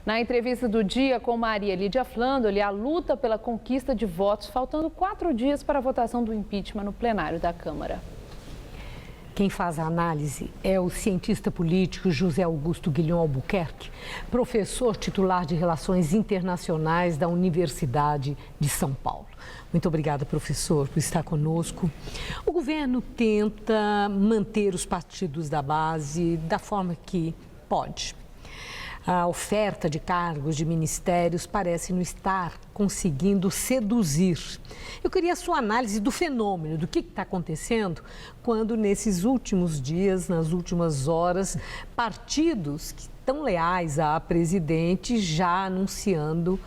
Na entrevista do dia com Maria Lídia Flandoli, a luta pela conquista de votos, faltando 4 dias para a votação do impeachment no plenário da Câmara. Quem faz a análise é o cientista político José Augusto Guilhom Albuquerque, professor titular de Relações Internacionais da Universidade de São Paulo. Muito obrigada, professor, por estar conosco. O governo tenta manter os partidos da base da forma que pode. A oferta de cargos de ministérios parece não estar conseguindo seduzir. Eu queria a sua análise do fenômeno, do que está acontecendo, quando nesses últimos dias, nas últimas horas, partidos que estão leais à presidente já anunciando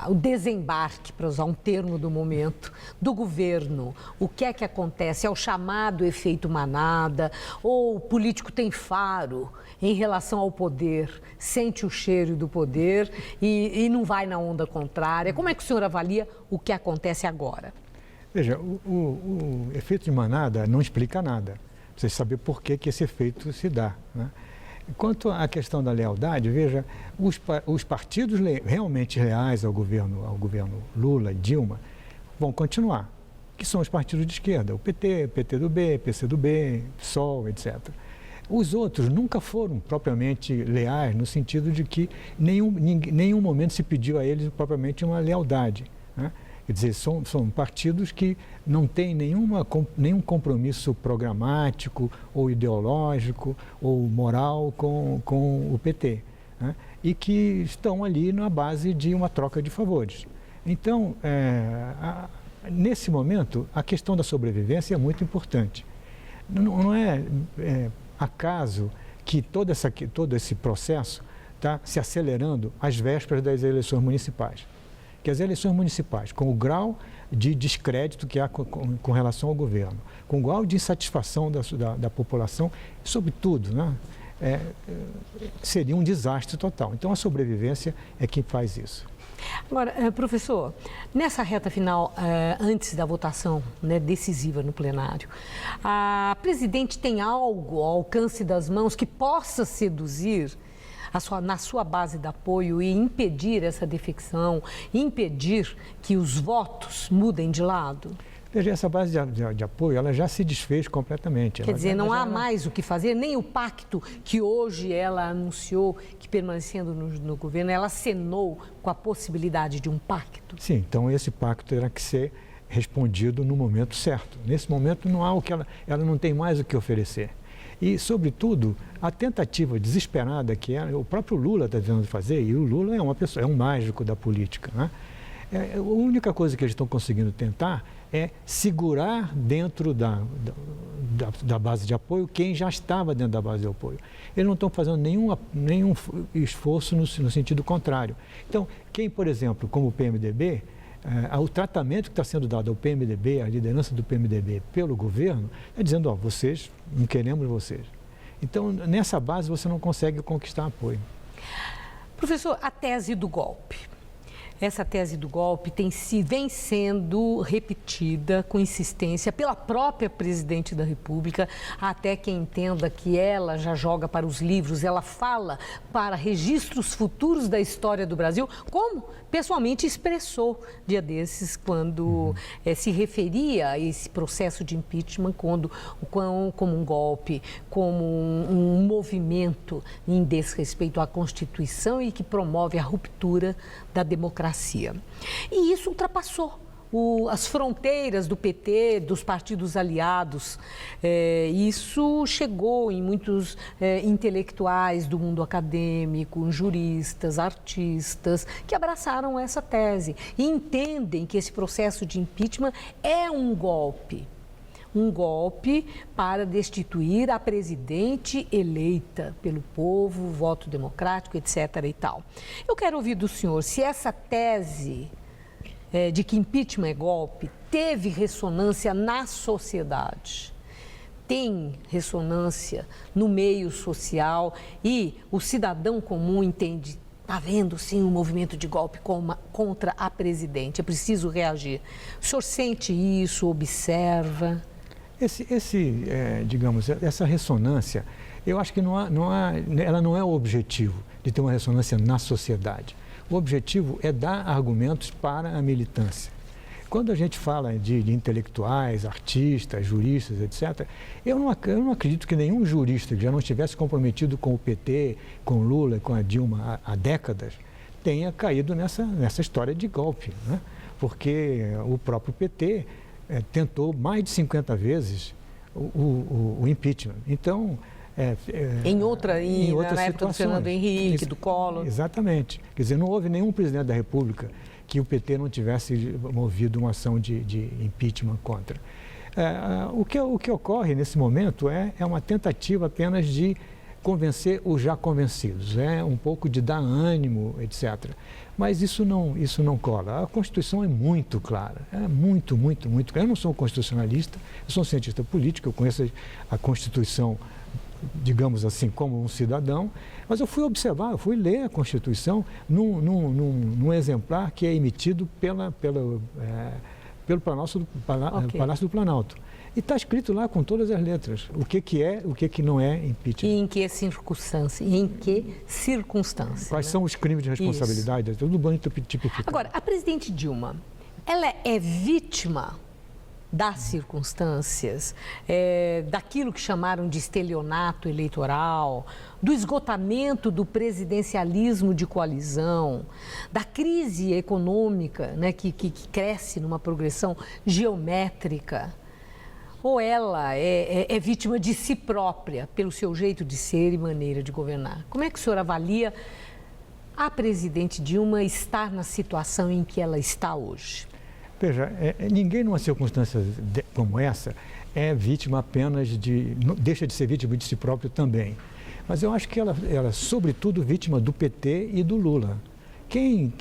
o desembarque, para usar um termo do momento, do governo. O que é que acontece? É o chamado efeito manada, ou o político tem faro em relação ao poder, sente o cheiro do poder e não vai na onda contrária. Como é que o senhor avalia o que acontece agora? Veja, o efeito de manada não explica nada. Precisa saber por que esse efeito se dá, né? Quanto à questão da lealdade, veja, os partidos realmente leais ao governo Lula e Dilma vão continuar, que são os partidos de esquerda, o PT, PTdoB, PCdoB, PSOL, etc. Os outros nunca foram propriamente leais, no sentido de que nenhum momento se pediu a eles propriamente uma lealdade, né? Quer dizer, são partidos que não têm nenhum compromisso programático ou ideológico ou moral com o PT, né? E que estão ali na base de uma troca de favores. Então, nesse momento, a questão da sobrevivência é muito importante. Não é acaso que todo esse processo está se acelerando às vésperas das eleições municipais. Que as eleições municipais, com o grau de descrédito que há com relação ao governo, com o grau de insatisfação da população, sobretudo, né, seria um desastre total. Então, a sobrevivência é quem faz isso. Agora, professor, nessa reta final, antes da votação, né, decisiva no plenário, a presidente tem algo ao alcance das mãos que possa seduzir na sua base de apoio e impedir essa defecção, impedir que os votos mudem de lado? Veja, essa base de apoio, ela já se desfez completamente. Quer dizer, não há mais o que fazer, nem o pacto que hoje ela anunciou, que permanecendo no governo, ela acenou com a possibilidade de um pacto? Sim, então esse pacto terá que ser respondido no momento certo. Nesse momento não há o que ela não tem mais o que oferecer. E, sobretudo, a tentativa desesperada que o próprio Lula está tentando fazer, e o Lula é um mágico da política, né? A única coisa que eles estão conseguindo tentar é segurar dentro da base de apoio quem já estava dentro da base de apoio. Eles não estão fazendo nenhum esforço no sentido contrário. Então, quem, por exemplo, como o PMDB, o tratamento que está sendo dado ao PMDB, a liderança do PMDB pelo governo, é dizendo, vocês, não queremos vocês. Então, nessa base, você não consegue conquistar apoio. Professor, a tese do golpe. Essa tese do golpe vem sendo repetida com insistência pela própria presidente da República, até quem entenda que ela já joga para os livros, ela fala para registros futuros da história do Brasil, como pessoalmente expressou dia desses, quando se referia a esse processo de impeachment como um golpe, como um movimento em desrespeito à Constituição e que promove a ruptura da democracia. E isso ultrapassou as fronteiras do PT, dos partidos aliados. Isso chegou em muitos intelectuais do mundo acadêmico, juristas, artistas, que abraçaram essa tese e entendem que esse processo de impeachment é um golpe para destituir a presidente eleita pelo povo, voto democrático, etc. e tal. Eu quero ouvir do senhor se essa tese de que impeachment é golpe teve ressonância na sociedade, tem ressonância no meio social e o cidadão comum entende. Está havendo, sim, um movimento de golpe contra a presidente, é preciso reagir. O senhor sente isso, observa? Digamos, essa ressonância, eu acho que ela não é o objetivo. de ter uma ressonância na sociedade. O objetivo é dar argumentos para a militância. Quando a gente fala de intelectuais, artistas, juristas, etc., eu não acredito que nenhum jurista que já não estivesse comprometido com o PT, com Lula, com a Dilma há décadas, tenha caído nessa história de golpe, né? Porque o próprio PT tentou mais de 50 vezes o impeachment. Então, na época do Fernando Henrique, do Collor. Exatamente. Quer dizer, não houve nenhum presidente da República que o PT não tivesse movido uma ação de impeachment contra. O que ocorre nesse momento é uma tentativa apenas de convencer os já convencidos, um pouco de dar ânimo, etc. Mas isso não cola. A Constituição é muito clara, muito clara. Eu não sou um constitucionalista, eu sou um cientista político, eu conheço a Constituição, digamos assim, como um cidadão, mas eu fui observar, eu fui ler a Constituição num exemplar que é emitido pelo Palácio do Planalto. E está escrito lá com todas as letras o que é, o que não é impeachment. E em que circunstância? Quais são os crimes de responsabilidade? Isso. Tudo bem tipificado. Agora, a presidente Dilma, ela é vítima das circunstâncias, daquilo que chamaram de estelionato eleitoral, do esgotamento do presidencialismo de coalizão, da crise econômica, né, que cresce numa progressão geométrica. Ou ela é vítima de si própria, pelo seu jeito de ser e maneira de governar? Como é que o senhor avalia a presidente Dilma estar na situação em que ela está hoje? Veja, ninguém numa circunstância como essa é vítima apenas deixa de ser vítima de si próprio também. Mas eu acho que ela é sobretudo vítima do PT e do Lula. Quem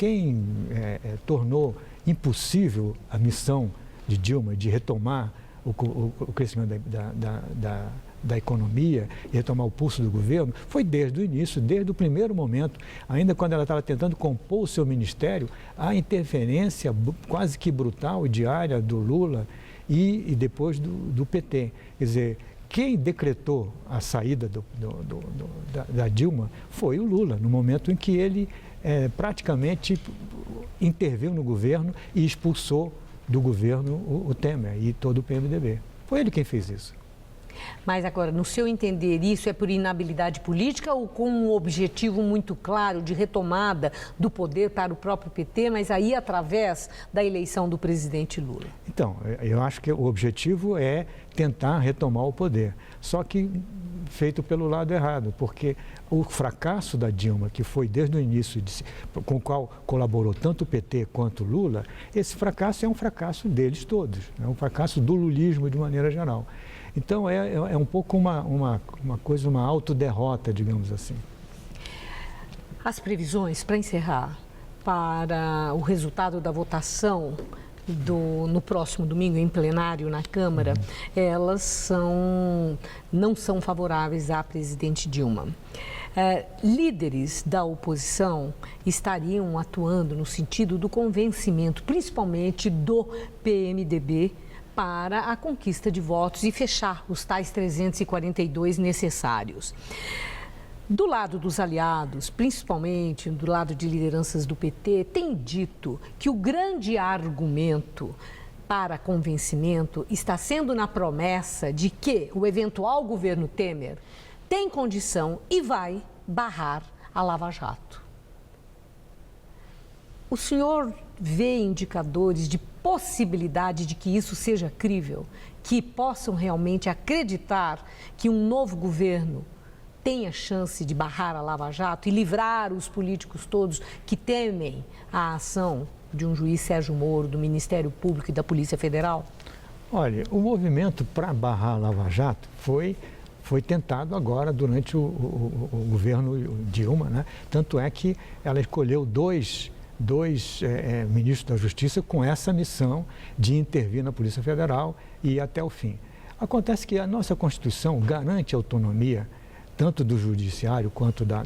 tornou impossível a missão de Dilma de retomar o crescimento da economia e retomar o pulso do governo foi desde o início, desde o primeiro momento, ainda quando ela estava tentando compor o seu ministério, a interferência quase que brutal e diária do Lula e depois do PT. Quer dizer, quem decretou a saída da Dilma foi o Lula, no momento em que ele praticamente interviu no governo e expulsou do governo o Temer e todo o PMDB. Foi ele quem fez isso. Mas agora, no seu entender, isso é por inabilidade política ou com um objetivo muito claro de retomada do poder para o próprio PT, mas aí através da eleição do presidente Lula? Então, eu acho que o objetivo é tentar retomar o poder, só que feito pelo lado errado, porque o fracasso da Dilma, que foi desde o início, com o qual colaborou tanto o PT quanto o Lula, esse fracasso é um fracasso deles todos, é um fracasso do lulismo de maneira geral. Então, é um pouco uma coisa, uma autoderrota, digamos assim. As previsões, para encerrar, para o resultado da votação no próximo domingo, em plenário, na Câmara, elas não são favoráveis à presidente Dilma. Líderes da oposição estariam atuando no sentido do convencimento, principalmente do PMDB, para a conquista de votos e fechar os tais 342 necessários. Do lado dos aliados, principalmente do lado de lideranças do PT, tem dito que o grande argumento para convencimento está sendo na promessa de que o eventual governo Temer tem condição e vai barrar a Lava Jato. O senhor vê indicadores de possibilidade de que isso seja crível, que possam realmente acreditar que um novo governo tenha chance de barrar a Lava Jato e livrar os políticos todos que temem a ação de um juiz Sérgio Moro, do Ministério Público e da Polícia Federal? Olha, o movimento para barrar a Lava Jato foi tentado agora durante o governo Dilma, né? Tanto é que ela escolheu dois ministros da Justiça com essa missão de intervir na Polícia Federal e ir até o fim. Acontece que a nossa Constituição garante autonomia tanto do Judiciário quanto da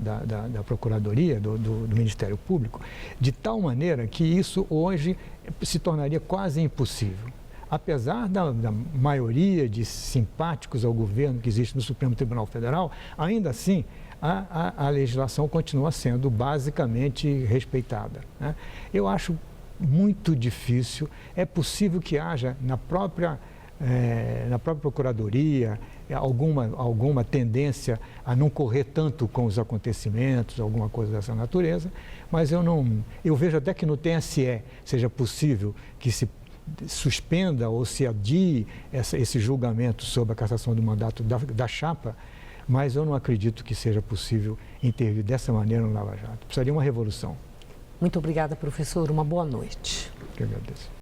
Procuradoria, do Ministério Público, de tal maneira que isso hoje se tornaria quase impossível. Apesar da maioria de simpáticos ao governo que existe no Supremo Tribunal Federal, ainda assim a legislação continua sendo basicamente respeitada, né? Eu acho muito difícil, é possível que haja na própria Procuradoria alguma tendência a não correr tanto com os acontecimentos, alguma coisa dessa natureza, mas eu vejo até que no TSE seja possível que se suspenda ou se adie esse julgamento sobre a cassação do mandato da chapa, mas eu não acredito que seja possível intervir dessa maneira no Lava Jato. Precisaria uma revolução. Muito obrigada, professor. Uma boa noite. Eu agradeço.